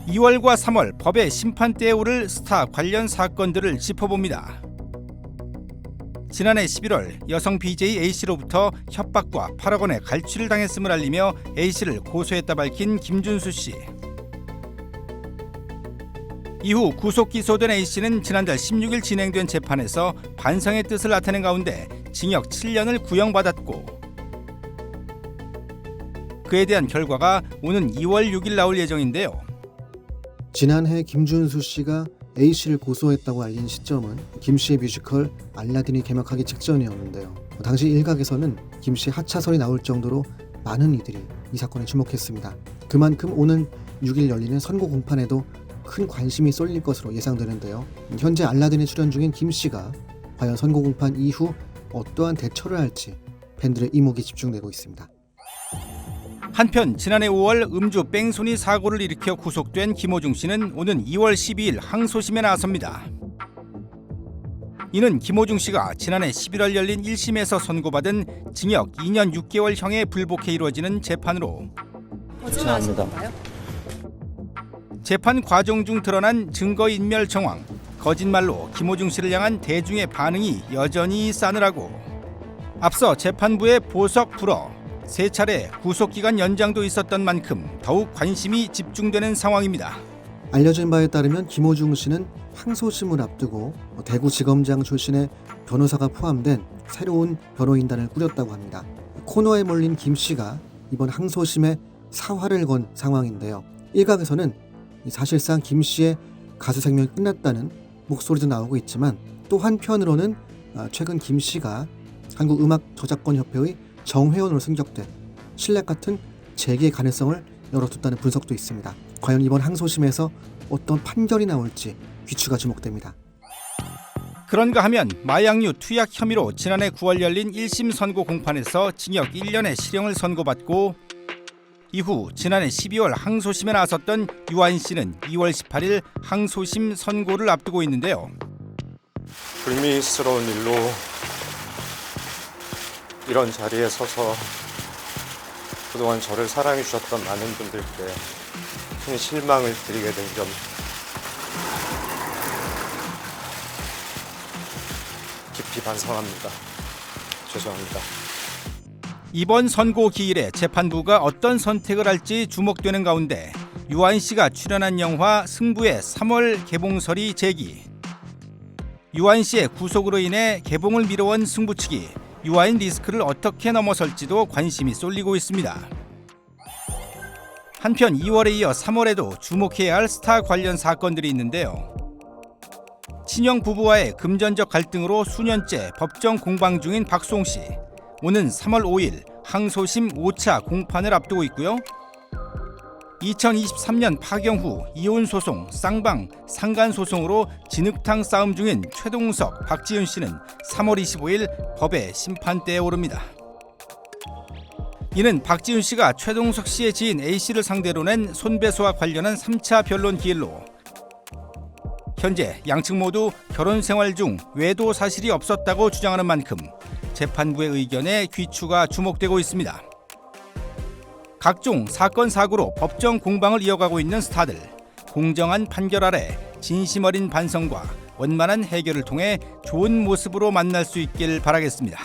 2월과 3월 법의 심판대에 오를 스타 관련 사건들을 짚어봅니다. 지난해 11월 여성 BJ A씨로부터 협박과 8억 원의 갈취를 당했음을 알리며 A씨를 고소했다 밝힌 김준수 씨. 이후 구속 기소된 A씨는 지난달 16일 진행된 재판에서 반성의 뜻을 나타낸 가운데 징역 7년을 구형받았고, 그에 대한 결과가 오는 2월 6일 나올 예정인데요. 지난해 김준수 씨가 A씨를 고소했다고 알린 시점은 김 씨의 뮤지컬 알라딘이 개막하기 직전이었는데요. 당시 일각에서는 김 씨의 하차설이 나올 정도로 많은 이들이 이 사건에 주목했습니다. 그만큼 오는 6일 열리는 선고 공판에도 큰 관심이 쏠릴 것으로 예상되는데요. 현재 알라딘에 출연 중인 김 씨가 과연 선고 공판 이후 어떠한 대처를 할지 팬들의 이목이 집중되고 있습니다. 한편 지난해 5월 음주 뺑소니 사고를 일으켜 구속된 김호중 씨는 오는 2월 12일 항소심에 나섭니다. 이는 김호중 씨가 지난해 11월 열린 1심에서 선고받은 징역 2년 6개월형에 불복해 이루어지는 재판으로, 거짓말하신 건가요? 재판 과정 중 드러난 증거인멸 정황, 거짓말로 김호중 씨를 향한 대중의 반응이 여전히 싸늘하고, 앞서 재판부의 보석 불허, 3차례 구속기간 연장도 있었던 만큼 더욱 관심이 집중되는 상황입니다. 알려진 바에 따르면 김호중 씨는 항소심을 앞두고 대구지검장 출신의 변호사가 포함된 새로운 변호인단을 꾸렸다고 합니다. 코너에 몰린 김 씨가 이번 항소심에 사활을 건 상황인데요. 일각에서는 사실상 김 씨의 가수 생명이 끝났다는 목소리도 나오고 있지만, 또 한편으로는 최근 김 씨가 한국음악저작권협회의 정회원으로 승격돼 신뢰 같은 재기의 가능성을 열어뒀다는 분석도 있습니다. 과연 이번 항소심에서 어떤 판결이 나올지 귀추가 주목됩니다. 그런가 하면 마약류 투약 혐의로 지난해 9월 열린 1심 선고 공판에서 징역 1년의 실형을 선고받고, 이후 지난해 12월 항소심에 나섰던 유아인 씨는 2월 18일 항소심 선고를 앞두고 있는데요. 불미스러운 일로 이런 자리에 서서 그동안 저를 사랑해 주셨던 많은 분들께 큰 실망을 드리게 된 점 깊이 반성합니다. 죄송합니다. 이번 선고 기일에 재판부가 어떤 선택을 할지 주목되는 가운데 유아인 씨가 출연한 영화 승부의 3월 개봉설이 제기. 유아인 씨의 구속으로 인해 개봉을 미뤄온 승부치기, 유아인 리스크를 어떻게 넘어설지도 관심이 쏠리고 있습니다. 한편 2월에 이어 3월에도 주목해야 할 스타 관련 사건들이 있는데요. 친형 부부와의 금전적 갈등으로 수년째 법정 공방 중인 박수홍 씨, 오는 3월 5일 항소심 5차 공판을 앞두고 있고요. 2023년 파경 후 이혼 소송, 쌍방, 상간 소송으로 진흙탕 싸움 중인 최동석, 박지윤 씨는 3월 25일 법의 심판대에 오릅니다. 이는 박지윤 씨가 최동석 씨의 지인 A 씨를 상대로 낸 손배소와 관련한 3차 변론 기일로, 현재 양측 모두 결혼 생활 중 외도 사실이 없었다고 주장하는 만큼 재판부의 의견에 귀추가 주목되고 있습니다. 각종 사건 사고로 법정 공방을 이어가고 있는 스타들, 공정한 판결 아래 진심 어린 반성과 원만한 해결을 통해 좋은 모습으로 만날 수 있길 바라겠습니다.